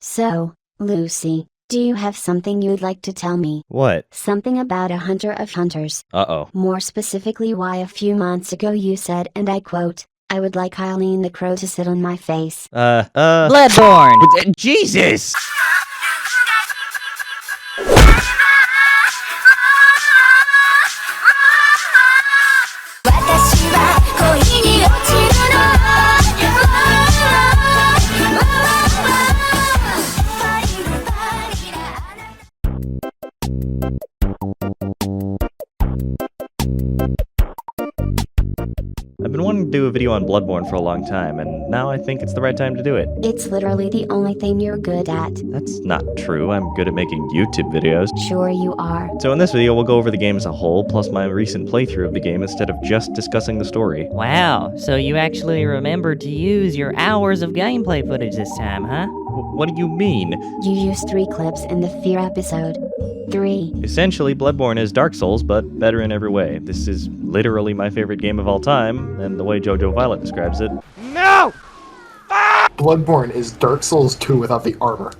So, Lucy, do you have something you'd like to tell me? What? Something about a hunter of hunters. Uh-oh. More specifically, why a few months ago you said, and I quote, "I would like Eileen the Crow to sit on my face." Bloodborne! Jesus! I've been wanting to do a video on Bloodborne for a long time, and now I think it's the right time to do it. It's literally the only thing you're good at. That's not true. I'm good at making YouTube videos. Sure you are. So in this video, we'll go over the game as a whole, plus my recent playthrough of the game instead of just discussing the story. Wow, so you actually remembered to use your hours of gameplay footage this time, huh? What do you mean? You used 3 clips in the Fear episode. 3. Essentially, Bloodborne is Dark Souls, but better in every way. This is literally my favorite game of all time, and the way JoJo Violet describes it. No! Bloodborne is Dark Souls 2 without the armor.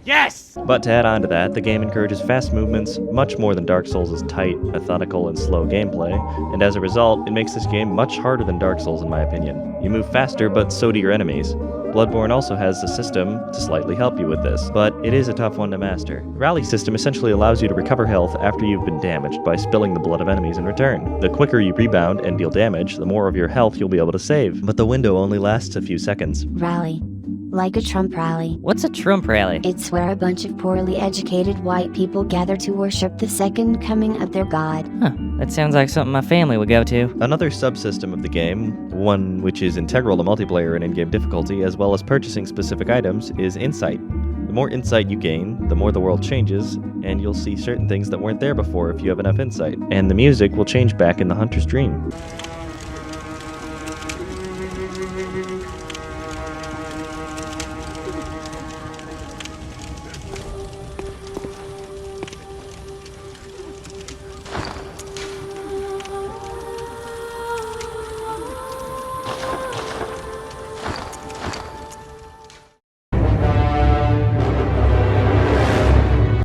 Yes! But to add on to that, the game encourages fast movements much more than Dark Souls' tight, methodical, and slow gameplay, and as a result, it makes this game much harder than Dark Souls in my opinion. You move faster, but so do your enemies. Bloodborne also has a system to slightly help you with this, but it is a tough one to master. The rally system essentially allows you to recover health after you've been damaged by spilling the blood of enemies in return. The quicker you rebound and deal damage, the more of your health you'll be able to save, but the window only lasts a few seconds. Rally. Like a Trump rally. What's a Trump rally? It's where a bunch of poorly educated white people gather to worship the second coming of their god. Huh, that sounds like something my family would go to. Another subsystem of the game, one which is integral to multiplayer and in-game difficulty, as well as purchasing specific items, is insight. The more insight you gain, the more the world changes, and you'll see certain things that weren't there before if you have enough insight. And the music will change back in the hunter's dream.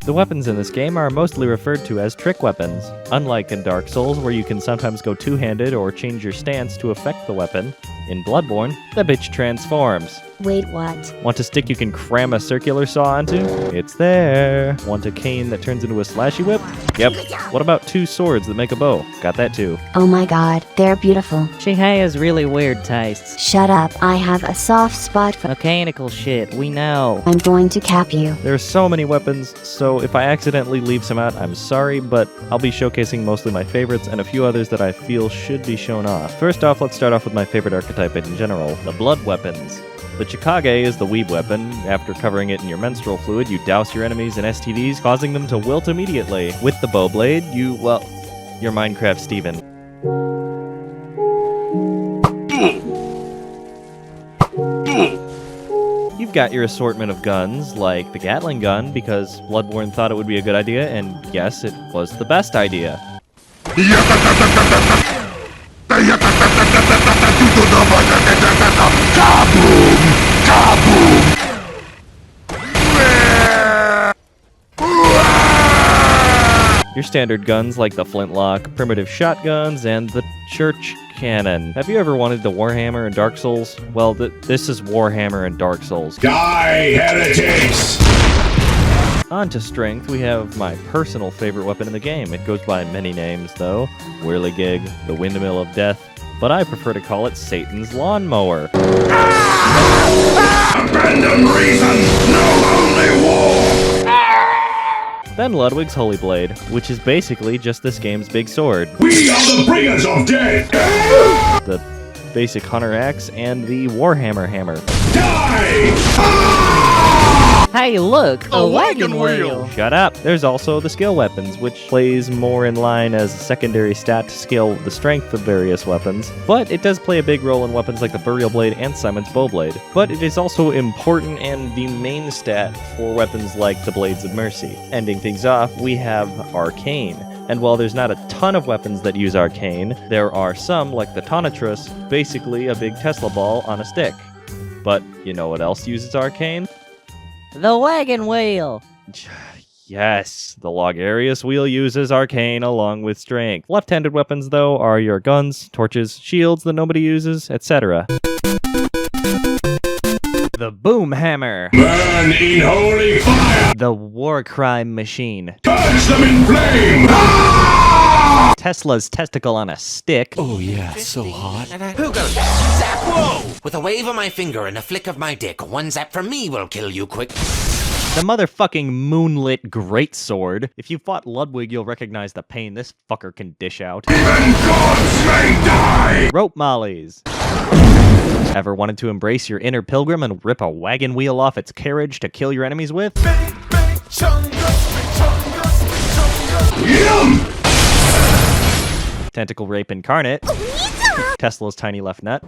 The weapons in this game are mostly referred to as trick weapons. Unlike in Dark Souls, where you can sometimes go two-handed or change your stance to affect the weapon, in Bloodborne, the bitch transforms. Wait, what? Want a stick you can cram a circular saw onto? It's there. Want a cane that turns into a slashy whip? Yep. What about 2 swords that make a bow? Got that too. Oh my god, they're beautiful. She has really weird tastes. Shut up, I have a soft spot for— Mechanical shit, we know. I'm going to cap you. There are so many weapons, so if I accidentally leave some out, I'm sorry, but I'll be showcasing mostly my favorites and a few others that I feel should be shown off. First off, let's start off with my favorite archetype in general, the blood weapons. The Chikage is the weeb weapon. After covering it in your menstrual fluid, you douse your enemies in STDs, causing them to wilt immediately. With the bowblade, you're Minecraft Steven. You've got your assortment of guns, like the Gatling gun, because Bloodborne thought it would be a good idea, and yes, it was the best idea. Your standard guns like the flintlock, primitive shotguns, and the church cannon. Have you ever wanted the Warhammer in Dark Souls? Well, this is Warhammer in Dark Souls. Die, heretics! On to strength, we have my personal favorite weapon in the game. It goes by many names, though. Whirligig, the Windmill of Death, but I prefer to call it Satan's Lawnmower. Abandon reason, know only war! Then Ludwig's Holy Blade, which is basically just this game's big sword. We are the bringers of death! The basic hunter axe and the Warhammer hammer. Die! Hey, look, a wagon wheel! Shut up! There's also the skill weapons, which plays more in line as a secondary stat to scale the strength of various weapons, but it does play a big role in weapons like the Burial Blade and Simon's Bowblade. But it is also important and the main stat for weapons like the Blades of Mercy. Ending things off, we have Arcane. And while there's not a ton of weapons that use Arcane, there are some, like the Tonitrus, basically a big Tesla ball on a stick. But you know what else uses Arcane? The wagon wheel! Yes, the Logarius wheel uses Arcane along with Strength. Left-handed weapons, though, are your guns, torches, shields that nobody uses, etc. The Boom Hammer. Burn in holy fire! The War Crime Machine. Touch them in flame! Tesla's testicle on a stick. Oh yeah, so hot. Who goes zap? Whoa! With a wave of my finger and a flick of my dick, one zap from me will kill you quick. The motherfucking moonlit greatsword. If you fought Ludwig, you'll recognize the pain this fucker can dish out. Even gods may die! Rope mollies. Ever wanted to embrace your inner pilgrim and rip a wagon wheel off its carriage to kill your enemies with? Yum! Tentacle Rape Incarnate. Tesla's tiny left nut.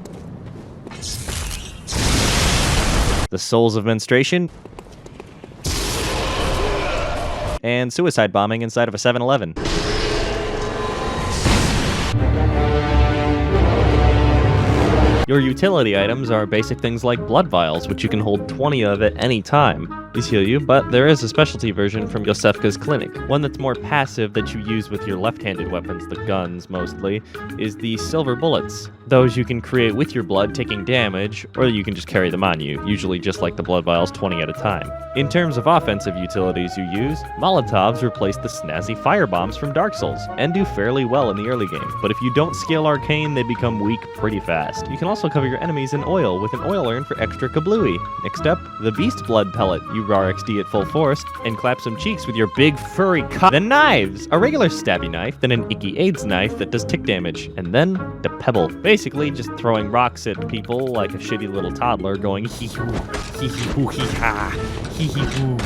The Souls of Menstruation. And suicide bombing inside of a 7-Eleven. Your utility items are basic things like blood vials, which you can hold 20 of at any time. These heal you, but there is a specialty version from Yosefka's clinic. One that's more passive that you use with your left-handed weapons, the guns mostly, is the silver bullets. Those you can create with your blood taking damage, or you can just carry them on you, usually just like the blood vials 20 at a time. In terms of offensive utilities you use, Molotovs replace the snazzy firebombs from Dark Souls, and do fairly well in the early game, but if you don't scale Arcane, they become weak pretty fast. You can also cover your enemies in oil with an oil urn for extra kablooey. Next up, the Beast Blood Pellet. You raw XD at full force, and clap some cheeks with your big furry cock. Then knives! A regular stabby knife, then an icky AIDS knife that does tick damage, and then the pebble. Basically just throwing rocks at people like a shitty little toddler going hee-hoo, hee-hee-hoo, hee-ha, hee-hee-hoo.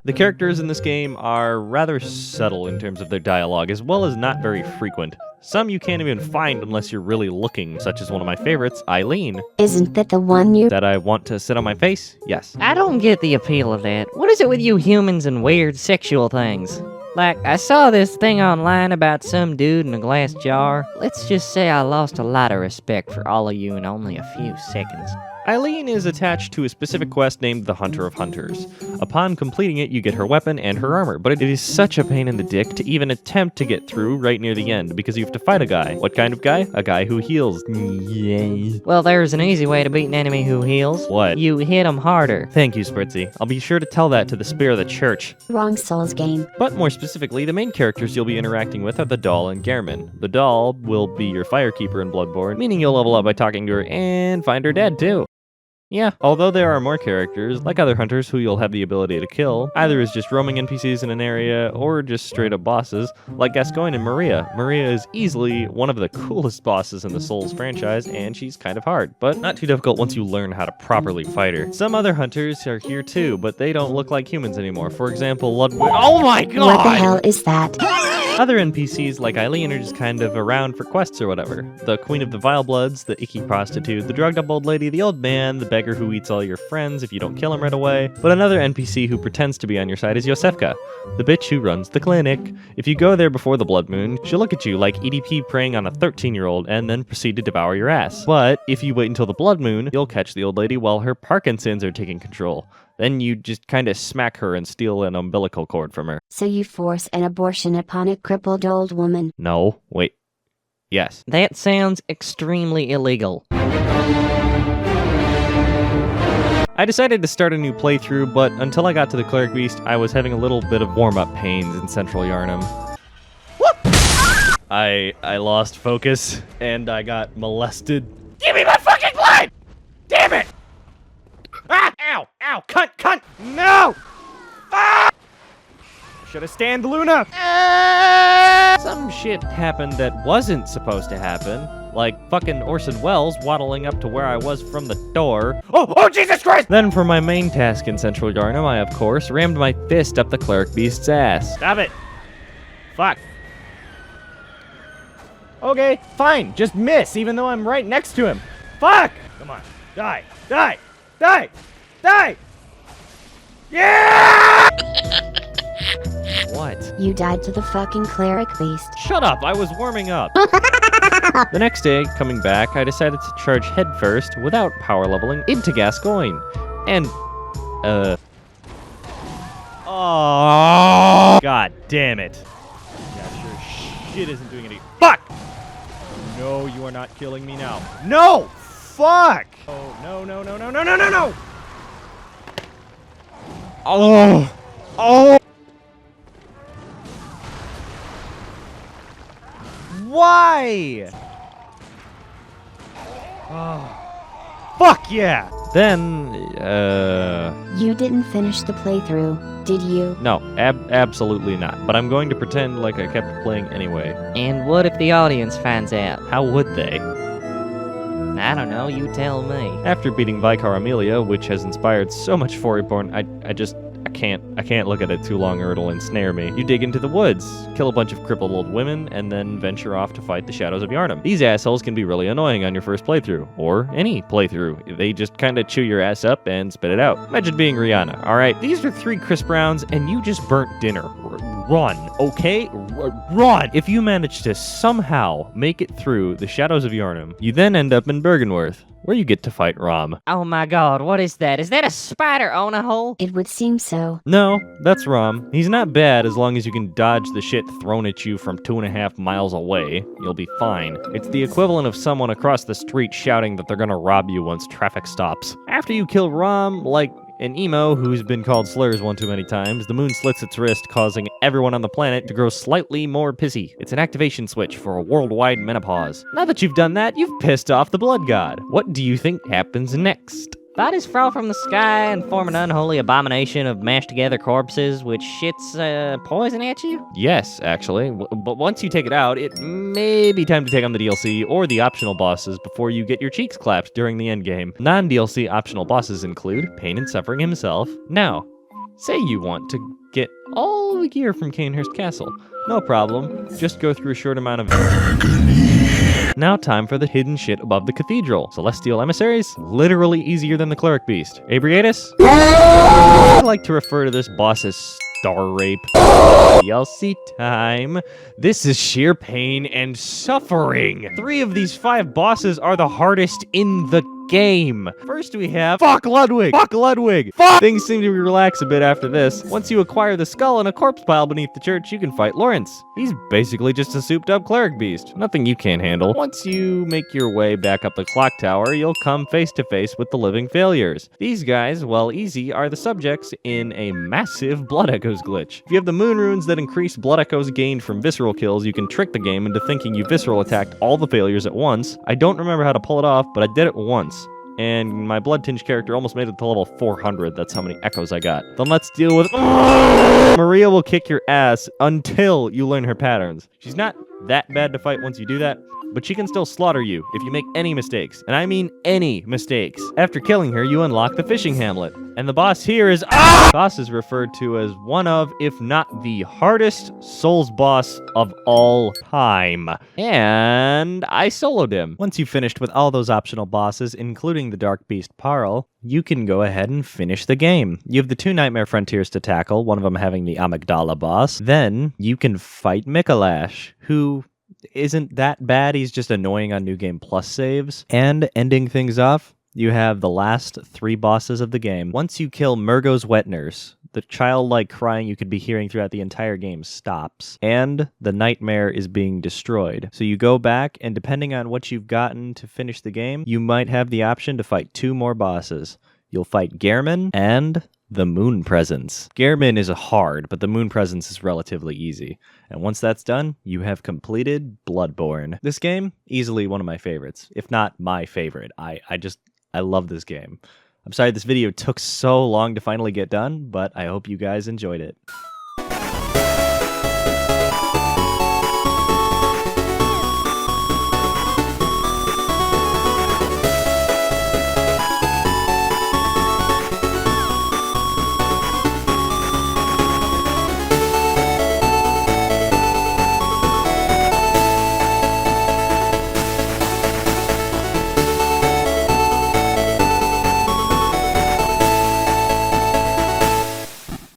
The characters in this game are rather subtle in terms of their dialogue, as well as not very frequent. Some you can't even find unless you're really looking, such as one of my favorites, Eileen. Isn't that the one you... That I want to sit on my face? Yes. I don't get the appeal of that. What is it with you humans and weird sexual things? Like, I saw this thing online about some dude in a glass jar. Let's just say I lost a lot of respect for all of you in only a few seconds. Eileen is attached to a specific quest named the Hunter of Hunters. Upon completing it, you get her weapon and her armor, but it is such a pain in the dick to even attempt to get through right near the end, because you have to fight a guy. What kind of guy? A guy who heals. Yay. Well, there's an easy way to beat an enemy who heals. What? You hit him harder. Thank you, Spritzy. I'll be sure to tell that to the Spear of the Church. Wrong Souls game. But more specifically, the main characters you'll be interacting with are the doll and Gehrman. The doll will be your firekeeper in Bloodborne, meaning you'll level up by talking to her and find her dead too. Yeah, although there are more characters, like other hunters who you'll have the ability to kill, either as just roaming NPCs in an area, or just straight up bosses, like Gascoigne and Maria. Maria is easily one of the coolest bosses in the Souls franchise, and she's kind of hard, but not too difficult once you learn how to properly fight her. Some other hunters are here too, but they don't look like humans anymore. For example, Ludwig— Oh my god! What the hell is that? Other NPCs like Eileen are just kind of around for quests or whatever. The Queen of the Vile Bloods, the icky prostitute, the drugged up old lady, the old man, the beggar who eats all your friends if you don't kill him right away. But another NPC who pretends to be on your side is Yosefka, the bitch who runs the clinic. If you go there before the blood moon, she'll look at you like EDP preying on a 13-year-old and then proceed to devour your ass. But if you wait until the blood moon, you'll catch the old lady while her Parkinsons are taking control. Then you just kind of smack her and steal an umbilical cord from her. So you force an abortion upon a crippled old woman? No, wait. Yes. That sounds extremely illegal. I decided to start a new playthrough, but until I got to the Cleric Beast, I was having a little bit of warm-up pains in Central Yharnam. I lost focus, and I got molested. Give me my fucking blood! Damn it! Ah! Ow! Ow! Cunt! No! Ah! Should have stand Luna! Some shit happened that wasn't supposed to happen. Like fucking Orson Welles waddling up to where I was from the door. Oh, Jesus Christ! Then for my main task in Central Yharnam, I, of course, rammed my fist up the Cleric Beast's ass. Stop it! Fuck. Okay, fine. Just miss, even though I'm right next to him. Fuck! Come on. Die! Yeah! What? You died to the fucking Cleric Beast. Shut up, I was warming up. The next day, coming back, I decided to charge headfirst without power leveling into Gascoigne. And, oh, god damn it. Yeah, sure shit isn't doing any. Fuck! No, you are not killing me now. No! Fuck! Oh, no, no, no, no, no, no, no, no! Oh! Oh! Why? Oh. Fuck yeah! Then, You didn't finish the playthrough, did you? no, absolutely not. But I'm going to pretend like I kept playing anyway. And what if the audience finds out? How would they? I don't know, you tell me. After beating Vicar Amelia, which has inspired so much for Reborn, I can't look at it too long or it'll ensnare me. You dig into the woods, kill a bunch of crippled old women, and then venture off to fight the Shadows of Yharnam. These assholes can be really annoying on your first playthrough, or any playthrough. They just kinda chew your ass up and spit it out. Imagine being Rihanna, alright? These are 3 crisp rounds, and you just burnt dinner. Run, okay? Run! If you manage to somehow make it through the Shadows of Yharnam, you then end up in Bergenworth, where you get to fight Rom. Oh my god, what is that? Is that a spider on a hole? It would seem so. No, that's Rom. He's not bad as long as you can dodge the shit thrown at you from 2.5 miles away. You'll be fine. It's the equivalent of someone across the street shouting that they're gonna rob you once traffic stops. After you kill Rom, like an emo who's been called slurs one too many times, the moon slits its wrist, causing everyone on the planet to grow slightly more pissy. It's an activation switch for a worldwide menopause. Now that you've done that, you've pissed off the blood god. What do you think happens next? Bodies fall from the sky and form an unholy abomination of mashed together corpses, which shits poison at you? Yes, actually. But once you take it out, it may be time to take on the DLC or the optional bosses before you get your cheeks clapped during the endgame. Non-DLC optional bosses include Pain and Suffering himself. Now, say you want to get all the gear from Canehurst Castle. No problem. Just go through a short amount of Now time for the hidden shit above the cathedral. Celestial emissaries? Literally easier than the cleric beast. Abriatus? I like to refer to this boss as Star Rape. DLC time. This is sheer pain and suffering. 3 of these 5 bosses are the hardest in the game. First we have Fuck Ludwig! Fuck Ludwig! Fuck! Things seem to relax a bit after this. Once you acquire the skull in a corpse pile beneath the church, you can fight Lawrence. He's basically just a souped up cleric beast. Nothing you can't handle. Once you make your way back up the clock tower, you'll come face to face with the living failures. These guys, while easy, are the subjects in a massive Blood Echoes glitch. If you have the moon runes that increase Blood Echoes gained from visceral kills, you can trick the game into thinking you visceral attacked all the failures at once. I don't remember how to pull it off, but I did it once. And my blood-tinged character almost made it to level 400. That's how many echoes I got. Then let's deal with Maria will kick your ass until you learn her patterns. She's not that bad to fight once you do that, but she can still slaughter you if you make any mistakes. And I mean any mistakes. After killing her, you unlock the fishing hamlet. And the boss here is boss is referred to as one of, if not the hardest Souls boss of all time. And I soloed him. Once you've finished with all those optional bosses, including the Dark Beast Parl, you can go ahead and finish the game. You have the 2 Nightmare Frontiers to tackle, one of them having the Amygdala boss. Then you can fight Mikolash, who isn't that bad. He's just annoying on New Game Plus saves. And ending things off, you have the last 3 bosses of the game. Once you kill Murgo's wet nurse, the childlike crying you could be hearing throughout the entire game stops, and the nightmare is being destroyed. So you go back, and depending on what you've gotten to finish the game, you might have the option to fight 2 more bosses. You'll fight Gehrman and the Moon Presence. Gehrman is hard, but the Moon Presence is relatively easy. And once that's done, you have completed Bloodborne. This game, easily one of my favorites, if not my favorite. I love this game. I'm sorry this video took so long to finally get done, but I hope you guys enjoyed it.